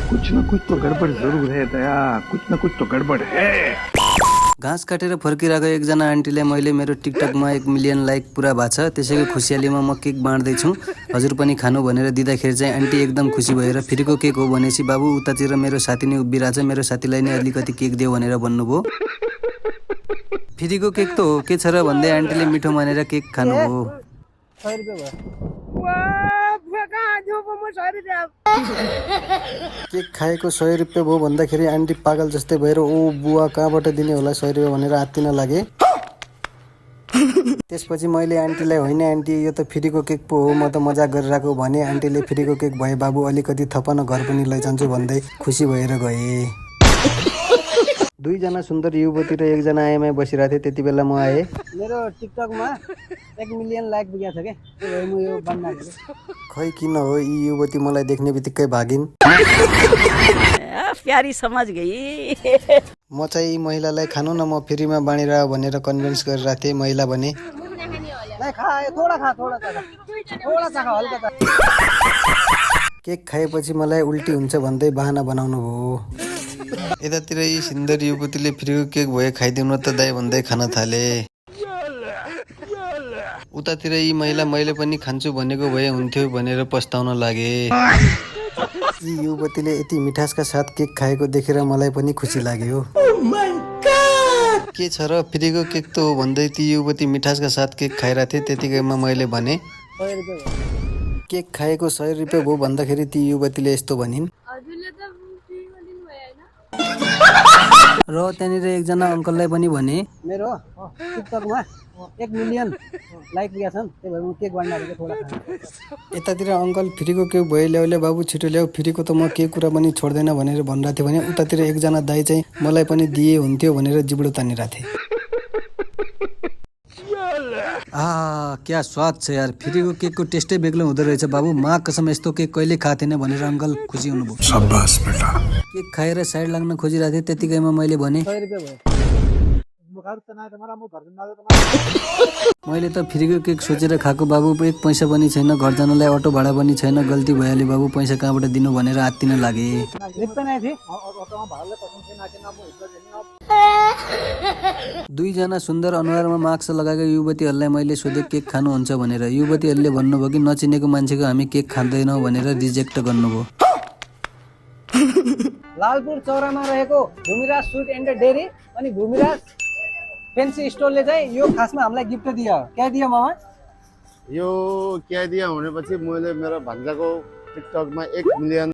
कुछ न कुछ तो गड़बड़ जरूर है दया, कुछ न कुछ तो गड़बड़ है। घाँस काटेर फर्किरहेको एकजना आन्टीले मैले मेरो टिकटकमा 1 मिलियन लाइक पुरा भएको छ, त्यसैको खुसियालीमा म केक बाँड्दैछु, हजुर पनि खानु भनेर दिँदाखेरि चाहिँ आन्टी एकदम खुसी भएर फेरिको केक हो भनेपछि बाबु उतातिर मेरो साथी नै उभिरहेछ, मेरो साथीलाई नै अलिकति केक देऊ भनेर भन्नुभयो। फेरिको केक त हो के छ र भन्दै आन्टीले मिठो मानेर केक खानुभयो। केक खाएको 100 रुपियाँ भयो भन्दाखेरि आन्टी पागल जस्तै भएर ओ बुवा कहाँबाट दिने होला 100 रुपियाँ भनेर आत्तिन लागे। त्यसपछि मैले आन्टीलाई होइन आन्टी यो त फ्रीको केक पो हो, म त मजाक गरिरहेको भने आन्टीले फ्रीको केक भए बाबु अलिकति थपन घर पनि लैजान्छु भन्दै खुसी भएर गए। दुईजना सुन्दर युवती र एकजना आएमै बसिरहेको थिए, त्यति बेला म आएँ। मेरो टिकटकमा 1 मिलियन लाइक पुगेको छ के, त्यही भएर म यो बन्न खै किन हो यी युवती मलाई देख्ने बित्तिकै भागिन्। प्यारी समझ गई। म चाहिँ महिलालाई खानु न म फ्रीमा बाँडेर भनेर कन्भिन्स गरिरहेको थिएँ। महिला भने केक खाएपछि मलाई उल्टी हुन्छ भन्दै बहाना बनाउनु भयो। यतातिर यी सुन्दर युवतीले फ्रीको केक भए खाइदिउन त दाइ भन्दै खान थाले। उतातिर यी महिला मैले पनि खान्छु भनेको भए हुन्थ्यो भनेर पस्ताउन लागे। यी युवतीले यति मिठासका साथ केक खाएको देखेर मलाई पनि खुसी लाग्यो। के छ र फ्रीको केक त हो भन्दै ती युवती मिठासका साथ केक खाइरहेको थिए, त्यतिकैमा मैले भने केक खाएको 100 रुपियाँ भयो भन्दाखेरि ती युवतीले यस्तो भनिन्। र त्यहाँनिर एकजना अङ्कललाई पनि भने मेरो टिकटकमा 1 मिलियन लाइक पुगेको छन्, त्यही भएर म केक बाँड्न थोडा खान्छु। यतातिर अङ्कल फ्रीको केक भयो ल्याउले बाबु छिटो ल्याऊ, फ्रीको त म केही कुरा पनि छोड्दैन भनेर भनिरहेको थियो भने उतातिर एकजना दाइ चाहिँ मलाई पनि दिए हुन्थ्यो भनेर जिब्रो तानिरहेको थिए। क्या स्वाद छ यार, फ्रीको केकको टेस्टै बेग्लै हुँदो रहेछ बाबु, माँ कसम यस्तो केक कहिले खाएको थिएन भनेर अङ्कल खुसी हुनुभयो। शाबाश बेटा। केक खाएर साइड लाग्न खोजिरहेको थिएँ, त्यतिकैमा मैले भने मैले त फ्रीको केक सोचेर खाएको बाबु, 1 पैसा पनि छैन, घर जानलाई अटो भाडा पनि छैन, गल्ती भइहाल्यो बाबु, पैसा कहाँबाट दिनु भनेर आत्तिन लागे। दुईजना सुन्दर अनुहारमा मास्क लगाएका युवतीहरूलाई मैले सोधेँ केक खानुहुन्छ भनेर, युवतीहरूले भन्नुभयो कि नचिनेको मान्छेको हामी केक खाँदैनौँ भनेर रिजेक्ट गर्नुभयो। लालपुर चौरामा रहेको भूमिराज स्वीट एन्ड डेरी अनि भूमिराज फैंसी स्टोरले चाहिँ यो खासमा हामीलाई गिफ्ट दियो। क्या दियो मामा? यो क्या दियो भनेपछि मैले मेरो भान्जाको टिकटकमा 1 मिलियन